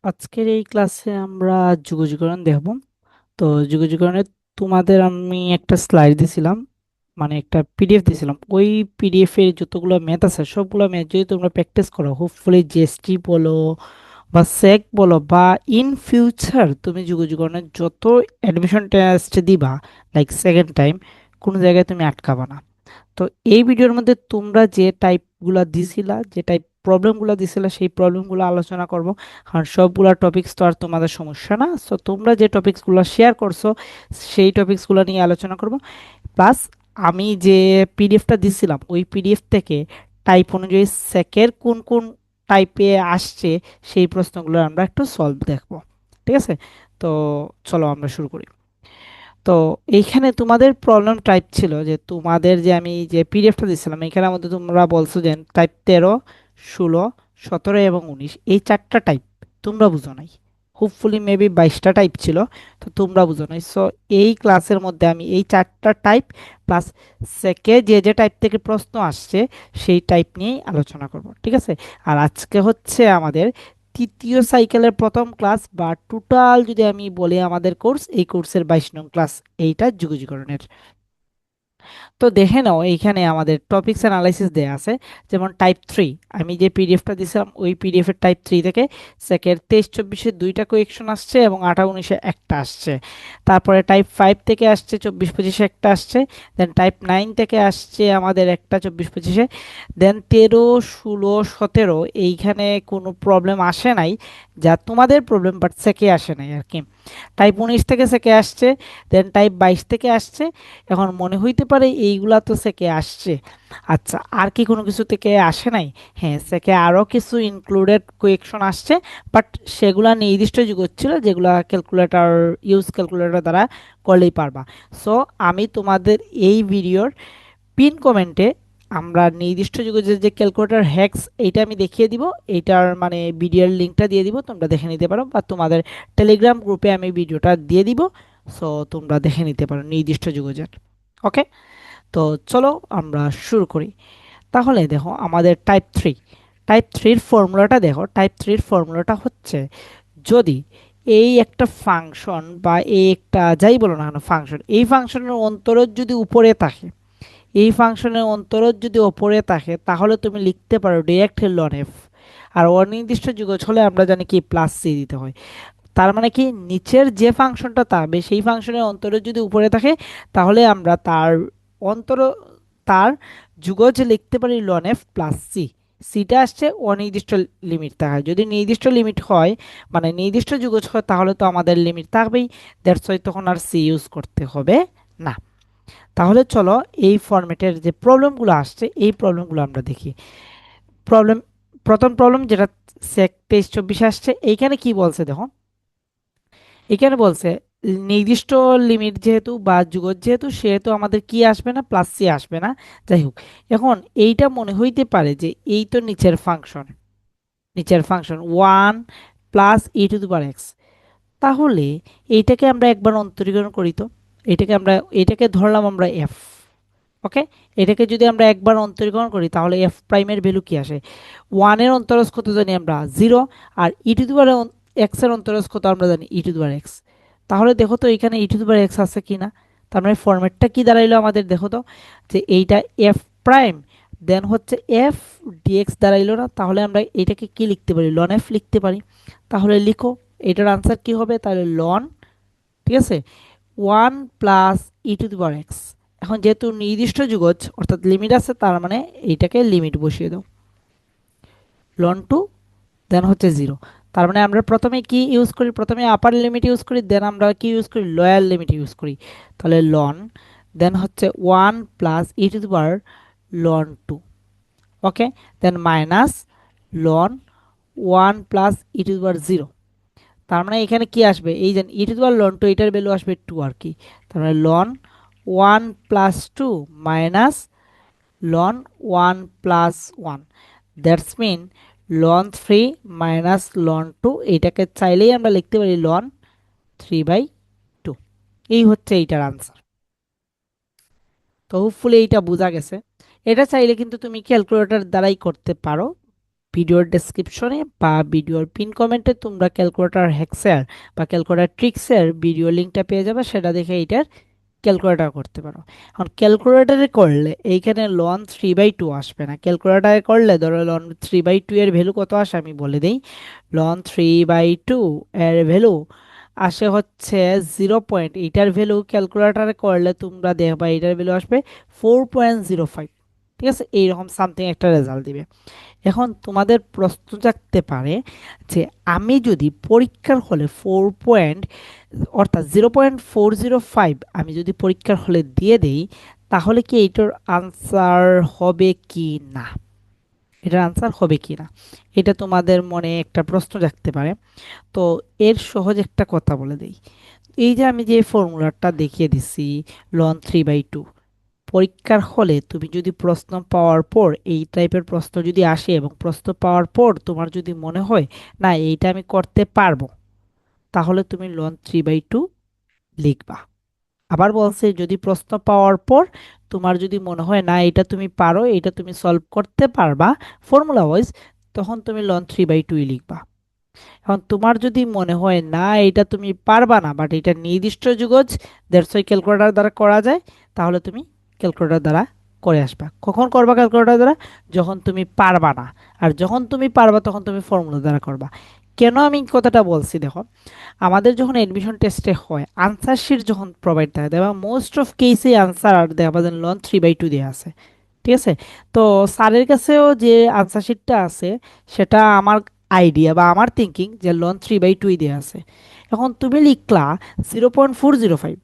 আজকের এই ক্লাসে আমরা যুগজীকরণ দেখব। তো যুগজীকরণে তোমাদের আমি একটা স্লাইড দিছিলাম, মানে একটা পিডিএফ দিছিলাম। ওই পিডিএফ এর যতগুলো ম্যাথ আছে সবগুলো ম্যাথ যদি তোমরা প্র্যাকটিস করো, হোপফুলি জিএসটি বলো বা সেক বলো বা ইন ফিউচার তুমি যুগজীকরণের যত অ্যাডমিশন টেস্ট দিবা, লাইক সেকেন্ড টাইম, কোনো জায়গায় তুমি আটকাবা না। তো এই ভিডিওর মধ্যে তোমরা যে টাইপগুলা দিছিলা, যে টাইপ প্রবলেমগুলো দিছিলা, সেই প্রবলেমগুলো আলোচনা করব। কারণ সবগুলা টপিকস তো আর তোমাদের সমস্যা না, সো তোমরা যে টপিকসগুলো শেয়ার করছো সেই টপিকসগুলো নিয়ে আলোচনা করব। প্লাস আমি যে পিডিএফটা দিছিলাম ওই পিডিএফ থেকে টাইপ অনুযায়ী সেকের কোন কোন টাইপে আসছে সেই প্রশ্নগুলো আমরা একটু সলভ দেখব। ঠিক আছে? তো চলো আমরা শুরু করি। তো এইখানে তোমাদের প্রবলেম টাইপ ছিল যে তোমাদের যে আমি যে পিডিএফটা দিছিলাম এখানের মধ্যে তোমরা বলছো যে টাইপ 13, 16, 17 এবং 19 এই চারটা টাইপ তোমরা বুঝো নাই। হোপফুলি মেবি 22টা টাইপ ছিল, তো তোমরা বুঝো নাই। সো এই ক্লাসের মধ্যে আমি এই চারটা টাইপ প্লাস সেকে যে যে টাইপ থেকে প্রশ্ন আসছে সেই টাইপ নিয়েই আলোচনা করব। ঠিক আছে? আর আজকে হচ্ছে আমাদের তৃতীয় সাইকেলের প্রথম ক্লাস, বা টোটাল যদি আমি বলি আমাদের কোর্স, এই কোর্সের 22 নং ক্লাস এইটা যুগজীকরণের। তো দেখে নাও এইখানে আমাদের টপিকস অ্যানালাইসিস দেয়া আছে। যেমন টাইপ 3, আমি যে পিডিএফটা দিছিলাম ওই পিডিএফ এর টাইপ 3 থেকে সেকের 23-24-এ দুইটা কোয়েকশন আসছে এবং 28-19-এ একটা আসছে। তারপরে টাইপ 5 থেকে আসছে 24-25-এ একটা আসছে। দেন টাইপ 9 থেকে আসছে আমাদের একটা 24-25-এ। দেন 13, 16, 17 এইখানে কোনো প্রবলেম আসে নাই, যা তোমাদের প্রবলেম, বাট সেকে আসে নাই আর কি। টাইপ 19 থেকে সেকে আসছে। দেন টাইপ 22 থেকে আসছে। এখন মনে হইতে পারে এইগুলা তো সেকে আসছে, আচ্ছা আর কি কোনো কিছু থেকে আসে নাই? হ্যাঁ, সেকে আরও কিছু ইনক্লুডেড কোয়েকশন আসছে, বাট সেগুলা নির্দিষ্ট যুগ হচ্ছিল যেগুলা ক্যালকুলেটর দ্বারা করলেই পারবা। সো আমি তোমাদের এই ভিডিওর পিন কমেন্টে আমরা নির্দিষ্ট যুগে যে যে ক্যালকুলেটর হ্যাক্স এইটা আমি দেখিয়ে দিব, এইটার মানে ভিডিওর লিঙ্কটা দিয়ে দিব, তোমরা দেখে নিতে পারো, বা তোমাদের টেলিগ্রাম গ্রুপে আমি ভিডিওটা দিয়ে দিব। সো তোমরা দেখে নিতে পারো নির্দিষ্ট যুগের। ওকে, তো চলো আমরা শুরু করি। তাহলে দেখো আমাদের টাইপ থ্রির ফর্মুলাটা দেখো। টাইপ থ্রির ফর্মুলাটা হচ্ছে, যদি এই একটা ফাংশন বা এই একটা যাই বলো না কেন ফাংশন, এই ফাংশনের অন্তরজ যদি উপরে থাকে, এই ফাংশনের অন্তরজ যদি ওপরে থাকে, তাহলে তুমি লিখতে পারো ডিরেক্ট লন এফ। আর অনির্দিষ্ট যুগজ হলে আমরা জানি কি প্লাস সি দিতে হয়। তার মানে কি, নিচের যে ফাংশনটা থাকবে সেই ফাংশনের অন্তরে যদি উপরে থাকে, তাহলে আমরা অন্তর তার যুগজ লিখতে পারি লন এফ প্লাস সি। সিটা আসছে অনির্দিষ্ট লিমিট থাকা, যদি নির্দিষ্ট লিমিট হয় মানে নির্দিষ্ট যুগজ হয় তাহলে তো আমাদের লিমিট থাকবেই, দ্যাটস ওয়াই তখন আর সি ইউজ করতে হবে না। তাহলে চলো এই ফরম্যাটের যে প্রবলেমগুলো আসছে এই প্রবলেমগুলো আমরা দেখি। প্রবলেম, প্রথম প্রবলেম যেটা সেক 23-24 আসছে, এইখানে কি বলছে দেখো। এখানে বলছে নির্দিষ্ট লিমিট যেহেতু বা যুগজ যেহেতু, সেহেতু আমাদের কি আসবে না, প্লাস সি আসবে না। যাই হোক, এখন এইটা মনে হইতে পারে যে এই তো নিচের ফাংশন 1 + e⁻x। তাহলে এইটাকে আমরা একবার অন্তরীকরণ করি তো। এটাকে ধরলাম আমরা এফ। ওকে, এটাকে যদি আমরা একবার অন্তরীকরণ করি তাহলে এফ প্রাইমের ভ্যালু কি আসে? 1-এর অন্তরজ কত জানি আমরা 0, আর এক্স এর অন্তরজ কত আমরা জানি এক্স। তাহলে দেখো তো এখানে এক্স আছে কি না। তার মানে ফরম্যাটটা কি দাঁড়াইলো আমাদের, দেখো তো, যে এইটা এফ প্রাইম দেন হচ্ছে এফ ডিএক্স দাঁড়াইলো না। তাহলে আমরা এটাকে কি লিখতে পারি, লন এফ লিখতে পারি। তাহলে লিখো এটার আনসার কি হবে, তাহলে লন, ঠিক আছে, 1 + e⁻x। এখন যেহেতু নির্দিষ্ট যুগজ অর্থাৎ লিমিট আছে, তার মানে এইটাকে লিমিট বসিয়ে দাও, লন টু দেন হচ্ছে 0। তার মানে আমরা প্রথমে কি ইউজ করি, প্রথমে আপার লিমিট ইউজ করি, দেন আমরা কি ইউজ করি, লোয়ার লিমিট ইউজ করি। তাহলে লন দেন হচ্ছে 1 + লন টু। ওকে, দেন মাইনাস লন 1 + e⁻0। তার মানে এখানে কি আসবে, এই যে লন টু এটার ভ্যালু আসবে 2 আর কি। তার মানে লন 1 + 2 মাইনাস লন 1 + 1, দ্যাটস মিন লন 3 মাইনাস লন 2। এইটাকে চাইলেই আমরা লিখতে পারি লন 3/2। এই হচ্ছে এইটার আনসার। তো হোপফুলি এইটা বোঝা গেছে। এটা চাইলে কিন্তু তুমি ক্যালকুলেটর দ্বারাই করতে পারো, ভিডিওর ডেসক্রিপশনে বা ভিডিওর পিন কমেন্টে তোমরা ক্যালকুলেটর হ্যাক্সের বা ক্যালকুলেটর ট্রিক্সের ভিডিও লিঙ্কটা পেয়ে যাবে, সেটা দেখে এইটার ক্যালকুলেটর করতে পারো। এখন ক্যালকুলেটরে করলে এইখানে লন 3/2 আসবে না, ক্যালকুলেটরে করলে ধরো লন 3/2 এর ভ্যালু কত আসে আমি বলে দিই। লন 3/2 এর ভ্যালু আসে হচ্ছে 0 পয়েন্ট, এইটার ভ্যালু ক্যালকুলেটরে করলে তোমরা দেখবা এইটার ভ্যালু আসবে 4.05। ঠিক আছে, এইরকম সামথিং একটা রেজাল্ট দিবে। এখন তোমাদের প্রশ্ন জাগতে পারে যে আমি যদি পরীক্ষার হলে 4 পয়েন্ট অর্থাৎ 0.405 আমি যদি পরীক্ষার হলে দিয়ে দেই, তাহলে কি এইটার আনসার হবে কি না, এটার আনসার হবে কি না, এটা তোমাদের মনে একটা প্রশ্ন জাগতে পারে। তো এর সহজ একটা কথা বলে দেই। এই যে আমি যে ফর্মুলাটা দেখিয়ে দিছি, ln 3/2, পরীক্ষার হলে তুমি যদি প্রশ্ন পাওয়ার পর এই টাইপের প্রশ্ন যদি আসে এবং প্রশ্ন পাওয়ার পর তোমার যদি মনে হয় না এইটা আমি করতে পারবো, তাহলে তুমি ln 3/2 লিখবা। আবার বলছে যদি প্রশ্ন পাওয়ার পর তোমার যদি মনে হয় না এটা তুমি পারো, এটা তুমি সলভ করতে পারবা ফর্মুলা ওয়াইজ, তখন তুমি ln 3/2 লিখবা। এখন তোমার যদি মনে হয় না এটা তুমি পারবা না বাট এটা নির্দিষ্ট যুগজ, দ্যাটস ওয়াই ক্যালকুলেটর দ্বারা করা যায়, তাহলে তুমি ক্যালকুলেটর দ্বারা করে আসবা। কখন করবা ক্যালকুলেটর দ্বারা? যখন তুমি পারবা না। আর যখন তুমি পারবা তখন তুমি ফর্মুলা দ্বারা করবা। কেন আমি কথাটা বলছি দেখো, আমাদের যখন এডমিশন টেস্টে হয় আনসার শিট যখন প্রোভাইড থাকে দেখবা মোস্ট অফ কেসে আনসার আর দেখবা যে ln 3/2 দেওয়া আছে। ঠিক আছে, তো স্যারের কাছেও যে আনসার শিটটা আছে সেটা আমার আইডিয়া বা আমার থিঙ্কিং যে ln 3/2 দেওয়া আছে। এখন তুমি লিখলা 0.405,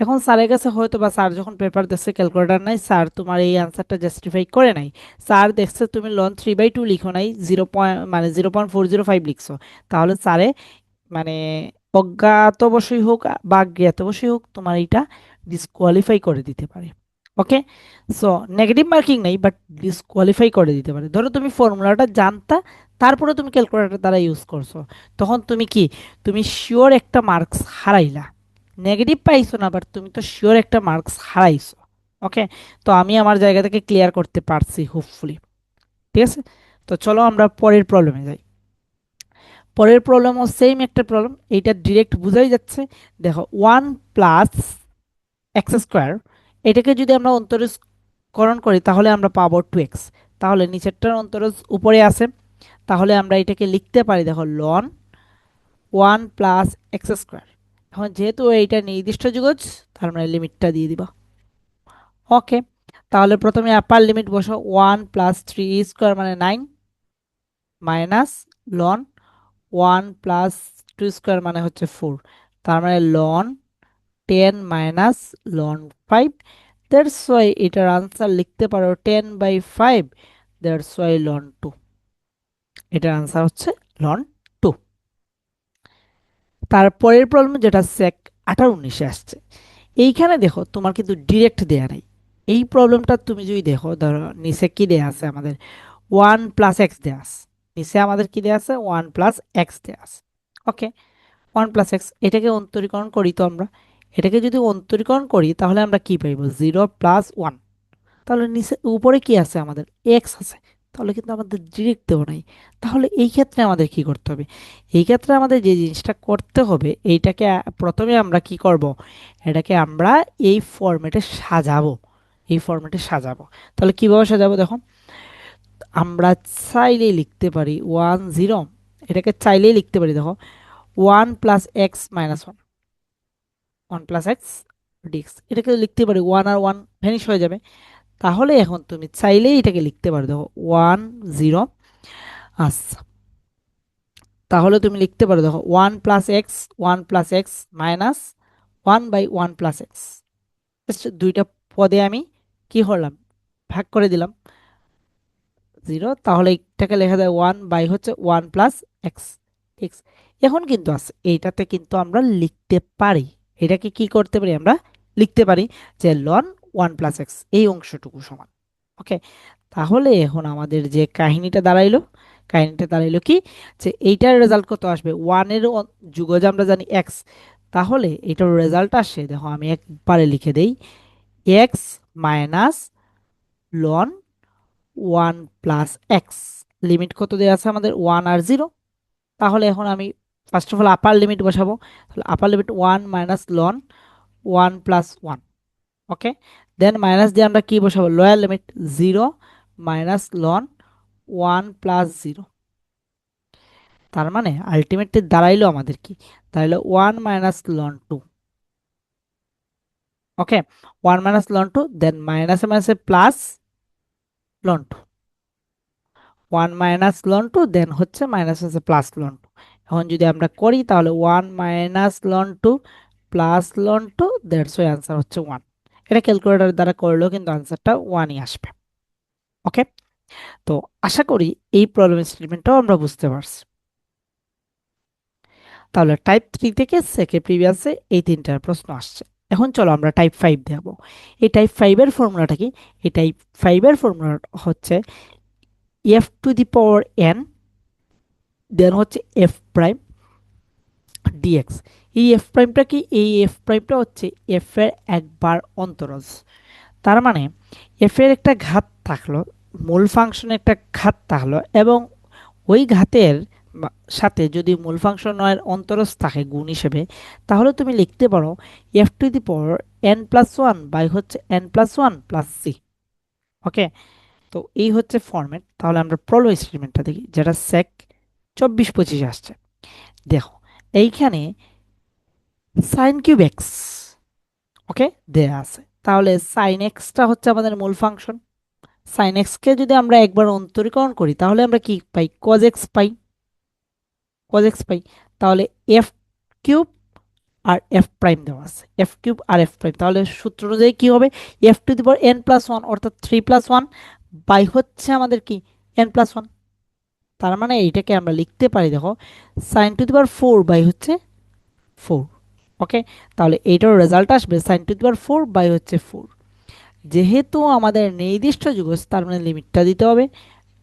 এখন স্যারের কাছে হয়তো বা স্যার যখন পেপার দেখছে ক্যালকুলেটর নাই, স্যার তোমার এই আনসারটা জাস্টিফাই করে নাই, স্যার দেখছে তুমি ln 3/2 লিখো নাই, 0.405 লিখছো, তাহলে স্যারে মানে অজ্ঞাতবশই হোক বা জ্ঞাতবশই হোক তোমার এটা ডিসকোয়ালিফাই করে দিতে পারে। ওকে, সো নেগেটিভ মার্কিং নাই বাট ডিসকোয়ালিফাই করে দিতে পারে। ধরো তুমি ফর্মুলাটা জানতা, তারপরে তুমি ক্যালকুলেটর দ্বারা ইউজ করছো, তখন তুমি কি, তুমি শিওর একটা মার্কস হারাইলা, নেগেটিভ পাইছো না বাট তুমি তো শিওর একটা মার্কস হারাইছো। ওকে, তো আমি আমার জায়গা থেকে ক্লিয়ার করতে পারছি হোপফুলি। ঠিক আছে, তো চলো আমরা পরের প্রবলেমে যাই। পরের প্রবলেমও সেম একটা প্রবলেম, এইটা ডিরেক্ট বোঝাই যাচ্ছে। দেখো 1 + x², এটাকে যদি আমরা অন্তরীকরণ করি তাহলে আমরা পাবো 2x। তাহলে নিচেরটার অন্তরজ উপরে আছে, তাহলে আমরা এটাকে লিখতে পারি দেখো ln 1 + x²। এখন যেহেতু এইটা নির্দিষ্ট যুগজ, তার মানে লিমিটটা দিয়ে দিবা। ওকে, তাহলে প্রথমে আপার লিমিট বসো, 1 + 3² মানে 9, মাইনাস লন 1 + 2² মানে হচ্ছে 4, তার মানে ln 10 - ln 5, দ্যাটস ওয়াই এটার আনসার লিখতে পারো 10/5, দ্যাটস ওয়াই ln 2। এটার আনসার হচ্ছে ln 2। তারপরের প্রবলেম যেটা সেক 18-19-এ আসছে, এইখানে দেখো তোমার কিন্তু ডিরেক্ট দেয়া নাই। এই প্রবলেমটা তুমি যদি দেখো, ধরো নিচে কি দেয়া আছে আমাদের 1 + x দেয়া আছে, নিচে আমাদের কি দেয়া আছে 1 + x দেয়া আছে। ওকে, 1 + x, এটাকে অন্তরীকরণ করি তো আমরা, এটাকে যদি অন্তরীকরণ করি তাহলে আমরা কি পাইব 0 + 1, তাহলে নিচে উপরে কি আছে আমাদের এক্স আছে, তাহলে কিন্তু আমাদের ডিরেক্ট দেওয়া নাই। তাহলে এই ক্ষেত্রে আমাদের কি করতে হবে, এই ক্ষেত্রে আমাদের যে জিনিসটা করতে হবে এইটাকে প্রথমে আমরা কি করব, এটাকে আমরা এই ফরম্যাটে সাজাবো, এই ফরম্যাটে সাজাবো। তাহলে কিভাবে সাজাবো দেখো, আমরা চাইলেই লিখতে পারি 1 0, এটাকে চাইলেই লিখতে পারি দেখো 1 + x - 1, 1 + x এটাকে লিখতে পারি, 1 আর 1 ভ্যানিশ হয়ে যাবে। তাহলে এখন তুমি চাইলেই এটাকে লিখতে পারো দেখো 1 0, আচ্ছা, তাহলে তুমি লিখতে পারো দেখো 1 + x, 1 + x মাইনাস 1/1 + x, দুইটা পদে আমি কি করলাম, ভাগ করে দিলাম 0, তাহলে এটাকে লেখা যায় 1/1 + x। x এখন কিন্তু আছে এইটাতে কিন্তু আমরা লিখতে পারি, এটাকে কি করতে পারি আমরা লিখতে পারি যে ln 1 + x এই অংশটুকু সমান। ওকে, তাহলে এখন আমাদের যে কাহিনীটা দাঁড়াইলো কি, যে এইটার রেজাল্ট কত আসবে, 1 এর যুগজ আমরা জানি x, তাহলে এটার রেজাল্ট আসে দেখো আমি একবারে লিখে দেই x - ln 1 + x। লিমিট কত দেওয়া আছে আমাদের, 1 আর 0। তাহলে এখন আমি first of all upper limit বসাবো। তাহলে আপার লিমিট 1 - ln 1 + 1। ওকে, দেন মাইনাস দিয়ে আমরা কি বসাবো, লোয়ার লিমিট 0 - ln 1 + 0। তার মানে আলটিমেটলি দাঁড়াইলো আমাদের কি, দাঁড়াইলো 1 - ln 2। ওকে, 1 - ln 2, দেন মাইনাসে মাইনাসে প্লাস ln 2। 1 - ln 2, দেন হচ্ছে মাইনাস আছে +ln 2। এখন যদি আমরা করি তাহলে 1 - ln 2 +ln 2, that's why answer হচ্ছে 1। এটা ক্যালকুলেটর দ্বারা করলেও কিন্তু আনসারটা 1ই আসবে। ওকে, তো আশা করি এই প্রবলেম স্টেটমেন্টটাও আমরা বুঝতে পারছি। তাহলে টাইপ 3 থেকে সেকেন্ড প্রিভিয়াসে এই তিনটার প্রশ্ন আসছে। এখন চলো আমরা টাইপ 5 দেখব। এই টাইপ 5 এর ফর্মুলাটা কি? এই টাইপ 5 এর ফর্মুলা হচ্ছে f⁴n, দেন হচ্ছে f প্রাইম ডিএক্স। এই এফ প্রাইমটা কি? এই এফ প্রাইমটা হচ্ছে এফ এর একবার অন্তরজ। তার মানে এফ এর একটা ঘাত থাকলো, মূল ফাংশনে একটা ঘাত থাকলো, এবং ওই ঘাতের সাথে যদি মূল ফাংশনের অন্তরজ থাকে গুণ হিসেবে, তাহলে তুমি লিখতে পারো f⁴n+1 বাই হচ্ছে n+1 + c। ওকে, তো এই হচ্ছে ফরম্যাট। তাহলে আমরা প্রবলেম স্টেটমেন্টটা দেখি, যেটা সেক 24-25 আসছে। দেখো এইখানে সাইন কিউব এক্স, ওকে, দেয়া আছে। তাহলে সাইন এক্সটা হচ্ছে আমাদের মূল ফাংশন। সাইন এক্স কে যদি আমরা একবার অন্তরীকরণ করি তাহলে আমরা কি পাই, কজ এক্স পাই, কজ এক্স পাই। তাহলে এফ কিউব আর এফ প্রাইম দেওয়া আছে, এফ কিউব আর এফ প্রাইম, তাহলে সূত্র অনুযায়ী কি হবে, f⁴n+1 অর্থাৎ 3+1 বাই হচ্ছে আমাদের কি n+1। তার মানে এইটাকে আমরা লিখতে পারি, দেখো sin⁴ বাই হচ্ছে 4। ওকে, তাহলে এইটার রেজাল্ট আসবে sin⁴ বাই হচ্ছে 4। যেহেতু আমাদের নির্দিষ্ট যুগজ, তার মানে লিমিটটা দিতে হবে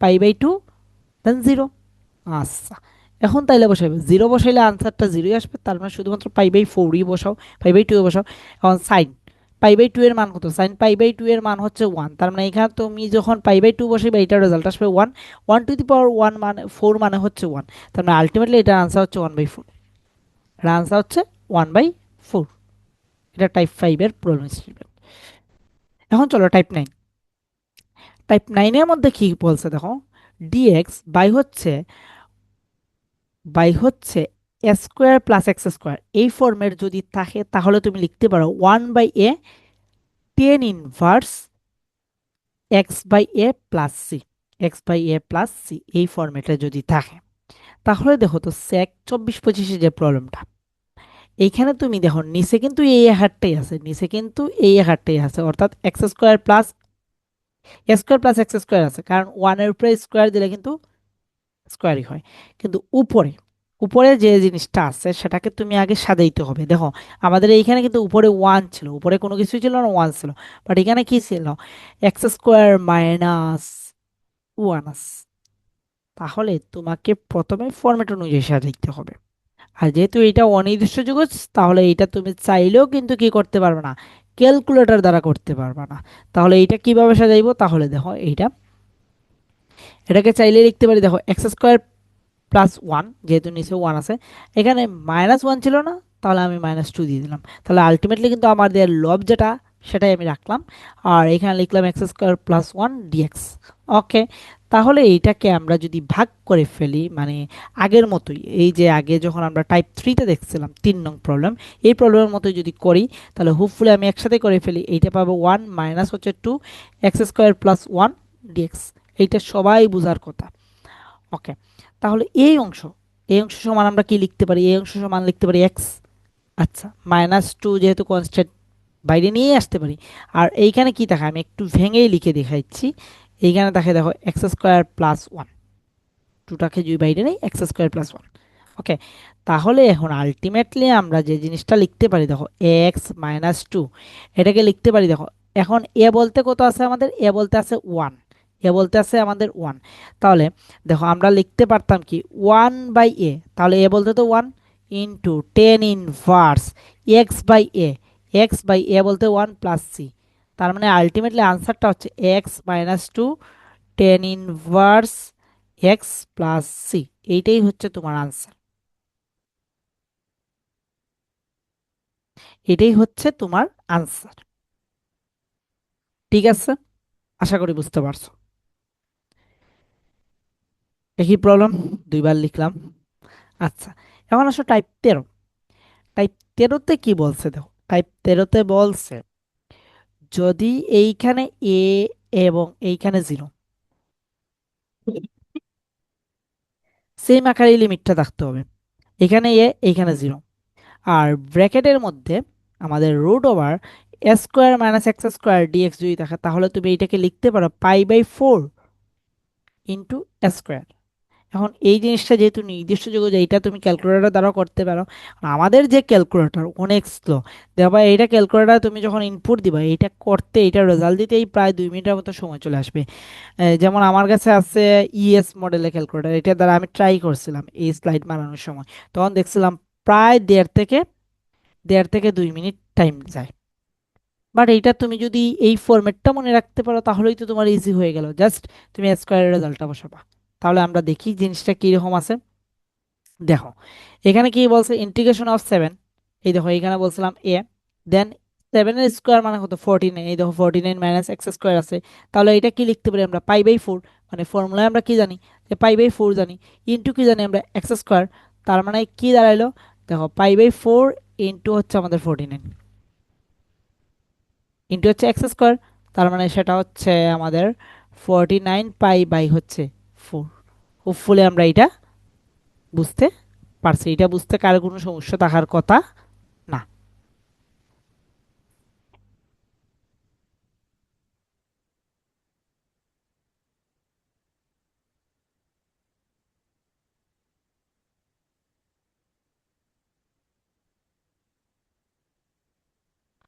π/2 দেন 0। আচ্ছা, এখন তাইলে বসাবে 0, বসাইলে আনসারটা 0ই আসবে। তার মানে শুধুমাত্র π/4ই বসাও, π/2 এ বসাও। এখন সাইন π/2 এর মান কত, সাইন π/2 এর মান হচ্ছে 1। তার মানে এখানে তুমি যখন π/2 বসাবে এটার রেজাল্ট আসবে 1। 1 মানে 4 মানে হচ্ছে 1। তার মানে আলটিমেটলি এটার আনসার হচ্ছে 1/4। এটার আনসার হচ্ছে 1/4। এটা টাইপ 5 এর প্রবলেম স্টেটমেন্ট। এখন চলো টাইপ 9। টাইপ 9 এর মধ্যে কি বলছে দেখো, ডিএক্স বাই হচ্ছে a² + x², এই ফর্মের যদি থাকে তাহলে তুমি লিখতে পারো 1/a tan inverse x/a+c, x/a+c এই ফর্মেটে যদি থাকে। তাহলে দেখো তো সেক 24-25 যে প্রবলেমটা, এইখানে তুমি দেখো নিচে কিন্তু এই আকারটাই আছে, নিচে কিন্তু এই আকারটাই আছে, অর্থাৎ x² + আছে, কারণ 1 এর উপরে স্কোয়ার দিলে কিন্তু স্কোয়ারই হয়। কিন্তু উপরে উপরে যে জিনিসটা আছে সেটাকে তুমি আগে সাজাইতে হবে। দেখো আমাদের এইখানে কিন্তু উপরে 1 ছিল, উপরে কোনো কিছু ছিল না, 1 ছিল। বাট এখানে কি ছিল, x² - 1 আছে। তাহলে তোমাকে প্রথমে ফরম্যাট অনুযায়ী সাজাইতে হবে। আর যেহেতু এটা অনির্দিষ্ট যুগজ, তাহলে এটা তুমি চাইলেও কিন্তু কি করতে পারবে না, ক্যালকুলেটর দ্বারা করতে পারবে না। তাহলে এইটা কিভাবে সাজাইবো, তাহলে দেখো এটাকে চাইলে লিখতে পারি, দেখো x² + 1, যেহেতু নিচে 1 আছে, এখানে -1 ছিল না, তাহলে আমি -2 দিয়ে দিলাম। তাহলে আলটিমেটলি কিন্তু আমাদের লব যেটা সেটাই আমি রাখলাম, আর এখানে লিখলাম x² + 1 ডিএক্স। ওকে, তাহলে এইটাকে আমরা যদি ভাগ করে ফেলি, মানে আগের মতোই, এই যে আগে যখন আমরা টাইপ 3তে দেখছিলাম 3 নং প্রবলেম, এই প্রবলেমের মতোই যদি করি, তাহলে হোপফুলি আমি একসাথে করে ফেলি, এইটা পাবো 1 মাইনাস হচ্ছে 2 x² + 1 ডিএক্স। এইটা সবাই বোঝার কথা। ওকে, তাহলে এই অংশ সমান আমরা কি লিখতে পারি, এই অংশ সমান লিখতে পারি এক্স। আচ্ছা, -2 যেহেতু কনস্ট্যান্ট, বাইরে নিয়ে আসতে পারি। আর এইখানে কি থাকে, আমি একটু ভেঙেই লিখে দেখাচ্ছি। এইখানে দেখে, দেখো x² + 1, 2টাকে যদি বাইরে নেই x² + 1। ওকে, তাহলে এখন আলটিমেটলি আমরা যে জিনিসটা লিখতে পারি, দেখো x - 2, এটাকে লিখতে পারি, দেখো এখন এ বলতে কত আছে আমাদের, এ বলতে আছে 1, এ বলতে আছে আমাদের 1। তাহলে দেখো আমরা লিখতে পারতাম কি 1/a, তাহলে এ বলতে তো 1 into ten inverse x/a, x/a বলতে 1 + c। তার মানে আলটিমেটলি আনসারটা হচ্ছে x - 2 tan inverse x plus C, এইটাই হচ্ছে তোমার আনসার। এটাই হচ্ছে তোমার আনসার। ঠিক আছে, আশা করি বুঝতে পারছো। একই প্রবলেম, দুইবার লিখলাম। আচ্ছা, এখন আসো টাইপ 13। টাইপ 13তে কি বলছে দেখো, টাইপ 13তে বলছে যদি এইখানে এ এবং এইখানে জিরো, সেম আকারে লিমিটটা থাকতে হবে। এখানে এ, এইখানে জিরো, আর ব্র্যাকেটের মধ্যে আমাদের root over a square minus x square dx যদি থাকে, তাহলে তুমি এইটাকে লিখতে পারো পাই/4 ইন্টু স্কোয়ার। এখন এই জিনিসটা যেহেতু নির্দিষ্ট যোগ্য, যে এটা তুমি ক্যালকুলেটর দ্বারা করতে পারো। আর আমাদের যে ক্যালকুলেটর অনেক স্লো, দেখবা এইটা ক্যালকুলেটর তুমি যখন ইনপুট দিবা, এটা করতে, এটা রেজাল্ট দিতেই প্রায় 2 মিনিটের মতো সময় চলে আসবে। যেমন আমার কাছে আছে ইএস মডেলের ক্যালকুলেটর, এটা দ্বারা আমি ট্রাই করছিলাম এই স্লাইড বানানোর সময়। তখন দেখছিলাম প্রায় দেড় থেকে 2 মিনিট টাইম যায়। বাট এইটা তুমি যদি এই ফরম্যাটটা মনে রাখতে পারো, তাহলেই তো তোমার ইজি হয়ে গেল, জাস্ট তুমি স্কোয়ারের রেজাল্টটা বসাবা। তাহলে আমরা দেখি জিনিসটা কিরকম আছে। দেখো এখানে কি বলছে, ইন্টিগ্রেশন অফ 7। এই দেখো এখানে বলছিলাম এ, দেন 7 এর স্কোয়ার মানে কত, 49। এই দেখো 49 মাইনাস এক্স স্কোয়ার আছে। তাহলে এটা কি লিখতে পারি আমরা, পাই/4। মানে ফর্মুলায় আমরা কি জানি, যে পাই/4 জানি, ইন্টু কি জানি আমরা, এক্স স্কোয়ার। তার মানে কি দাঁড়াইলো, দেখো পাই/4 ইন্টু হচ্ছে আমাদের 49, ইন্টু হচ্ছে এক্স স্কোয়ার। তার মানে সেটা হচ্ছে আমাদের 49 পাই/4। হোপফুলি আমরা এটা বুঝতে পারছি। এটা বুঝতে কারো কোনো সমস্যা থাকার কথা না।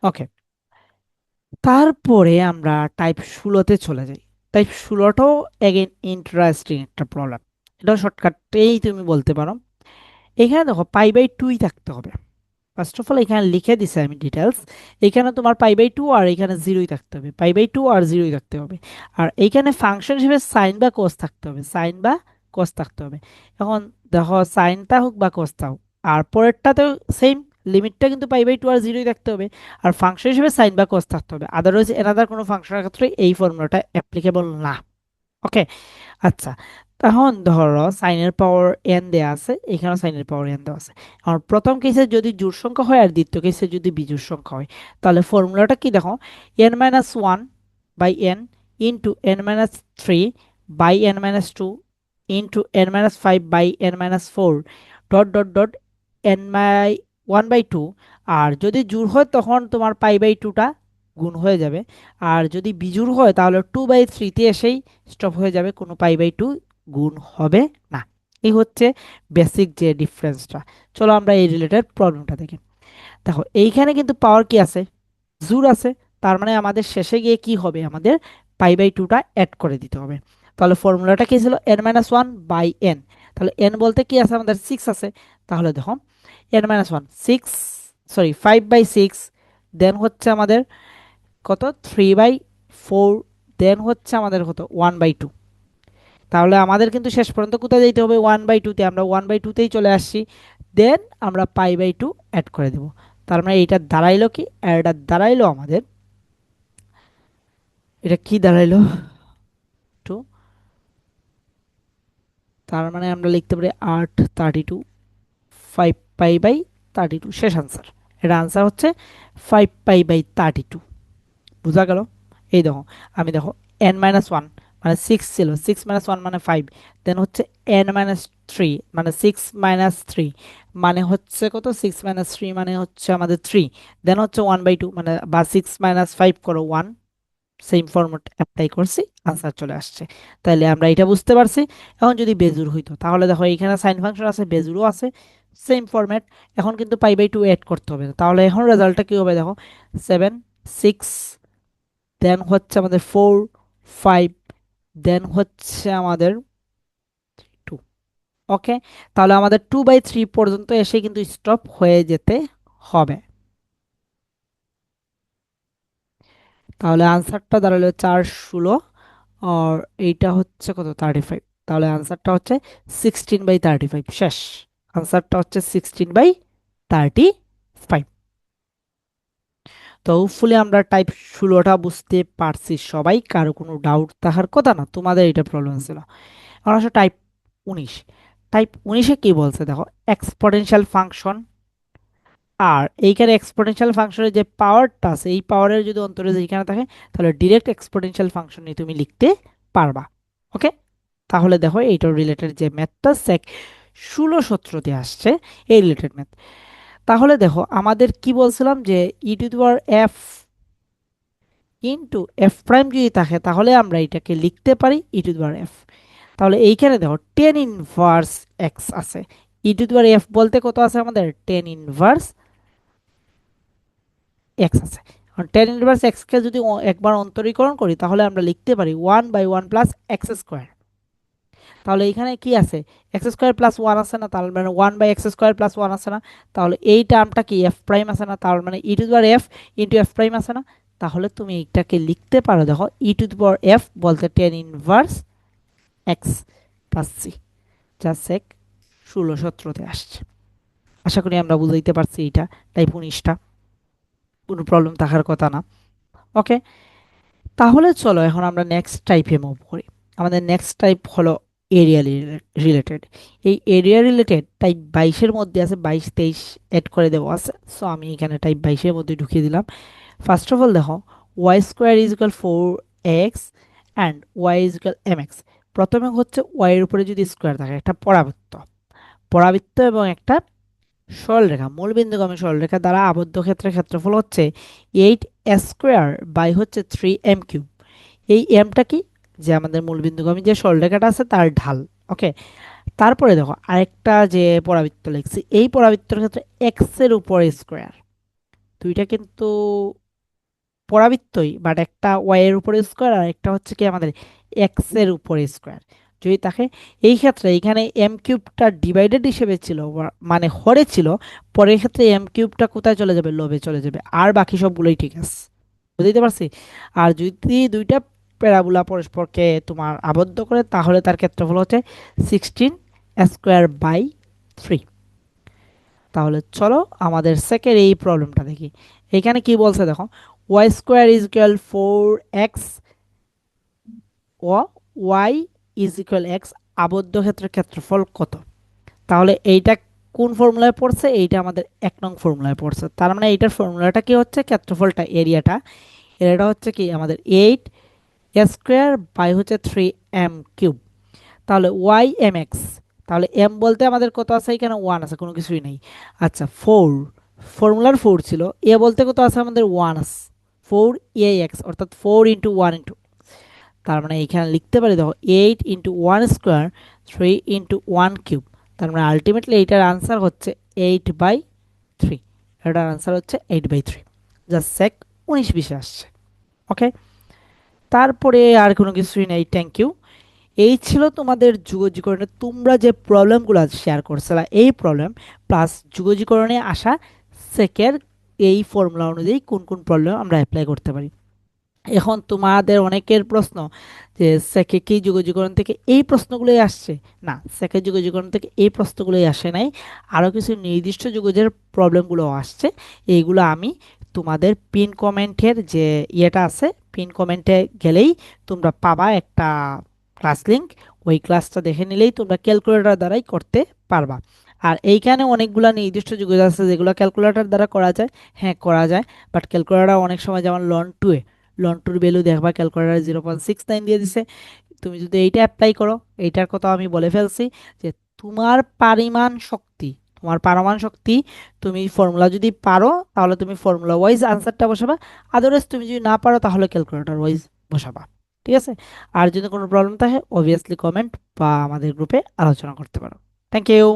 ওকে, তারপরে আমরা টাইপ 16তে চলে যাই। টাইপ 16টাও এগেন ইন্টারেস্টিং একটা প্রবলেম। এটাও শর্টকাটেই তুমি বলতে পারো। এখানে দেখো পাই/2ই থাকতে হবে। ফার্স্ট অফ অল এখানে লিখে দিছে আমি ডিটেলস। এখানে তোমার পাই/2 আর এখানে জিরোই থাকতে হবে, পাই/2 আর জিরোই থাকতে হবে। আর এইখানে ফাংশন হিসেবে সাইন বা কোস থাকতে হবে, সাইন বা কোস থাকতে হবে। এখন দেখো সাইনটা হোক বা কোসটা হোক, আর পরেরটাতেও সেম, লিমিটটা কিন্তু পাই/2 আর জিরোই থাকতে হবে। আর ফাংশন হিসেবে সাইন বা কোস থাকতে হবে, আদারওয়াইজ এনাদার কোনো ফাংশনের ক্ষেত্রে এই ফর্মুলাটা অ্যাপ্লিকেবল না। ওকে, আচ্ছা, তখন ধরো সাইনের পাওয়ার এন দেওয়া আছে, এখানেও সাইনের পাওয়ার এন দেওয়া আছে। আর প্রথম কেসে যদি জোড় সংখ্যা হয় আর দ্বিতীয় কেসে যদি বিজোড় সংখ্যা হয়, তাহলে ফর্মুলাটা কি দেখো, n-1/n into n-3 by n-2 into n-5 by n-4 dot dot dot n/1/2। আর যদি জোড় হয় তখন তোমার পাই/2টা গুণ হয়ে যাবে। আর যদি বিজোড় হয় তাহলে 2/3-তে এসেই স্টপ হয়ে যাবে, কোনো পাই/2 গুণ হবে না। এই হচ্ছে বেসিক যে ডিফারেন্সটা। চলো আমরা এই রিলেটেড প্রবলেমটা দেখি। দেখো এইখানে কিন্তু পাওয়ার কি আছে, জোড় আছে। তার মানে আমাদের শেষে গিয়ে কি হবে, আমাদের পাই/2টা অ্যাড করে দিতে হবে। তাহলে ফর্মুলাটা কি ছিল, n-1/n। তাহলে n বলতে কি আছে, আমাদের 6 আছে। তাহলে দেখো n-1 6, সরি 5/6, দেন হচ্ছে আমাদের কত, 3/4, দেন হচ্ছে আমাদের কত, 1/2। তাহলে আমাদের কিন্তু শেষ পর্যন্ত কোথায় যেতে হবে, 1/2-তে। আমরা 1/2-তেই চলে আসছি। দেন আমরা পাই/2 অ্যাড করে দেব। তার মানে এইটা দাঁড়াইলো কি, আর এটা দাঁড়াইলো আমাদের, এটা কি দাঁড়াইলো, টু। তার মানে আমরা লিখতে পারি 8/32, 5 পাই/32 শেষ আনসার। এটা আনসার হচ্ছে 5 পাই/32। বুঝা গেল? এই দেখো, আমি দেখো n-1 মানে 6 ছিল, 6 - 1 মানে 5। দেন হচ্ছে n-3 মানে 6 - 3 মানে হচ্ছে কত, 6 - 3 মানে হচ্ছে আমাদের 3। দেন হচ্ছে 1/2 মানে, বা 6 - 5 করো 1। সেম ফরম্যাট অ্যাপ্লাই করছি, আনসার চলে আসছে। তাহলে আমরা এটা বুঝতে পারছি। এখন যদি বেজুর হইতো, তাহলে দেখো এখানে সাইন ফাংশন আছে, বেজুরও আছে, সেম ফরম্যাট। এখন কিন্তু পাই/2 অ্যাড করতে হবে, তাহলে এখন রেজাল্টটা কি হবে দেখো, 7 6, দেন হচ্ছে আমাদের 4 5, দেন হচ্ছে আমাদের 2। ওকে, তাহলে আমাদের 2/3 পর্যন্ত এসে কিন্তু স্টপ হয়ে যেতে হবে। তাহলে আনসারটা দাঁড়ালো 4 16, আর এইটা হচ্ছে কত, 35। তাহলে আনসারটা হচ্ছে 16/35, শেষ। আনসারটা হচ্ছে 16/35। তো হোপফুলি আমরা টাইপ 16টা বুঝতে পারছি সবাই, কারো কোনো ডাউট থাকার কথা না, তোমাদের এটা প্রবলেম ছিল। এখন আসলে টাইপ 19। টাইপ 19-এ কি বলছে দেখো, এক্সপোনেনশিয়াল ফাংশন। আর এইখানে এক্সপোনেনশিয়াল ফাংশনের যে পাওয়ারটা আছে, এই পাওয়ারের যদি অন্তরে যেখানে থাকে, তাহলে ডিরেক্ট এক্সপোনেনশিয়াল ফাংশন নিয়ে তুমি লিখতে পারবা। ওকে, তাহলে দেখো এইটার রিলেটেড যে ম্যাথটা সেক 16 17-তে আসছে, এই রিলেটেড ম্যাথ। তাহলে দেখো আমাদের কি বলছিলাম যে e⁻f ইন্টু এফ প্রাইম যদি থাকে, তাহলে আমরা এটাকে লিখতে পারি e⁻f। তাহলে এইখানে দেখো টেন ইনভার্স এক্স আছে, e⁻f বলতে কত আছে আমাদের, টেন ইনভার্স এক্স আছে। টেন ইনভার্স এক্স কে যদি একবার অন্তরীকরণ করি, তাহলে আমরা লিখতে পারি 1/1 প্লাস এক্স স্কোয়ার। তাহলে এখানে কি আছে, এক্স স্কোয়ার প্লাস ওয়ান আছে না, তার মানে 1/x² প্লাস ওয়ান আছে না। তাহলে এই টার্মটা কি এফ প্রাইম আছে না, তার মানে e⁻f ইন্টু এফ প্রাইম আছে না। তাহলে তুমি এইটাকে লিখতে পারো, দেখো e⁻f বলতে tan inverse x plus C, যা সেক 16 17-তে আসছে। আশা করি আমরা বুঝাইতে পারছি এটা টাইপ 19টা, কোনো প্রবলেম থাকার কথা না। ওকে, তাহলে চলো এখন আমরা নেক্সট টাইপে মুভ করি। আমাদের নেক্সট টাইপ হলো এরিয়া রিলেটেড। এই এরিয়া রিলেটেড টাইপ 22-এর মধ্যে আছে, 22 23 অ্যাড করে দেওয়া আছে। সো আমি এখানে টাইপ 22-এর মধ্যে ঢুকিয়ে দিলাম। ফার্স্ট অফ অল দেখো, y² = 4x and y = mx। প্রথমে হচ্ছে y এর উপরে যদি স্কোয়ার থাকে, একটা পরাবৃত্ত, পরাবৃত্ত এবং একটা সরলরেখা, মূলবিন্দুগামী সরলরেখা দ্বারা আবদ্ধ ক্ষেত্রের ক্ষেত্রফল হচ্ছে 8 স্কোয়ার/3m³। এই এমটা কি, যে আমাদের মূলবিন্দুগামী যে সরলরেখাটা আছে তার ঢাল। ওকে, তারপরে দেখো আরেকটা যে পরাবৃত্ত লিখছি, এই পরাবৃত্তের ক্ষেত্রে এক্স এর উপর স্কোয়ার। দুইটা কিন্তু পরাবৃত্তই, বাট একটা ওয়াই এর উপরে স্কোয়ার আর একটা হচ্ছে কি আমাদের এক্স এর উপরে স্কোয়ার যদি থাকে। এই ক্ষেত্রে এখানে m³ ডিভাইডেড হিসেবে ছিল, মানে হরে ছিল। পরের ক্ষেত্রে m³ কোথায় চলে যাবে, লবে চলে যাবে, আর বাকি সবগুলোই ঠিক আছে। বুঝতে পারছি। আর যদি দুইটা প্যারাবোলা পরস্পরকে তোমার আবদ্ধ করে, তাহলে তার ক্ষেত্রফল হচ্ছে 16 স্কোয়ার/3। তাহলে চলো আমাদের সেকেন্ড এই প্রবলেমটা দেখি। এখানে কি বলছে দেখো, y² = 4x ও y = x আবদ্ধ ক্ষেত্রের ক্ষেত্রফল কত। তাহলে এইটা কোন ফর্মুলায় পড়ছে, এইটা আমাদের 1 নং ফর্মুলায় পড়ছে। তার মানে এইটার ফর্মুলাটা কি হচ্ছে, ক্ষেত্রফলটা এরিয়াটা, এরিয়াটা হচ্ছে কি আমাদের 8 স্কোয়ার/3m³। তাহলে y mx, তাহলে m বলতে আমাদের কত আছে, এখানে 1 আছে, কোনো কিছুই নেই। আচ্ছা 4, ফর্মুলার 4 ছিল, এ বলতে কত আছে আমাদের 1 আছে, 4ax, অর্থাৎ 4 ইন্টু 1 ইন্টু। তার মানে এখানে লিখতে পারি দেখো 8 × 1² 3 × 1³ তার মানে আলটিমেটলি এইটার আনসার হচ্ছে 8/3। এটার আনসার হচ্ছে 8/3, যা সেক 19 20 আসছে। ওকে, তারপরে আর কোনো কিছুই নেই। Thank you. এই ছিল তোমাদের যুগজীকরণে তোমরা যে প্রবলেমগুলো শেয়ার করছিলা, এই প্রবলেম প্লাস যুগজীকরণে আসা সেকের এই ফর্মুলা অনুযায়ী কোন কোন প্রবলেম আমরা অ্যাপ্লাই করতে পারি। এখন তোমাদের অনেকের প্রশ্ন যে সেকে কি যুগজীকরণ থেকে এই প্রশ্নগুলোই আসছে? না, সেকের যুগজীকরণ থেকে এই প্রশ্নগুলোই আসে নাই, আরও কিছু নির্দিষ্ট যুগজের প্রবলেমগুলো আসছে। এইগুলো আমি তোমাদের পিন কমেন্টের যে ইয়েটা আছে, পিন কমেন্টে গেলেই তোমরা পাবা একটা ক্লাস লিংক। ওই ক্লাসটা দেখে নিলেই তোমরা ক্যালকুলেটর দ্বারাই করতে পারবা। আর এইখানে অনেকগুলো নির্দিষ্ট যুগজ আছে যেগুলো ক্যালকুলেটর দ্বারা করা যায়। হ্যাঁ করা যায়, বাট ক্যালকুলেটর অনেক সময় যেমন লন টুর ভ্যালু দেখবা ক্যালকুলেটার 0.69 দিয়ে দিছে। তুমি যদি এইটা অ্যাপ্লাই করো, এইটার কথা আমি বলে ফেলছি যে তোমার পরিমাণ শক্তি, তোমার পারমাণ শক্তি, তুমি ফর্মুলা যদি পারো তাহলে তুমি ফর্মুলা ওয়াইজ আনসারটা বসাবা, আদারওয়াইজ তুমি যদি না পারো তাহলে ক্যালকুলেটর ওয়াইজ বসাবা। ঠিক আছে। আর যদি কোনো প্রবলেম থাকে অবভিয়াসলি কমেন্ট বা আমাদের গ্রুপে আলোচনা করতে পারো। Thank you.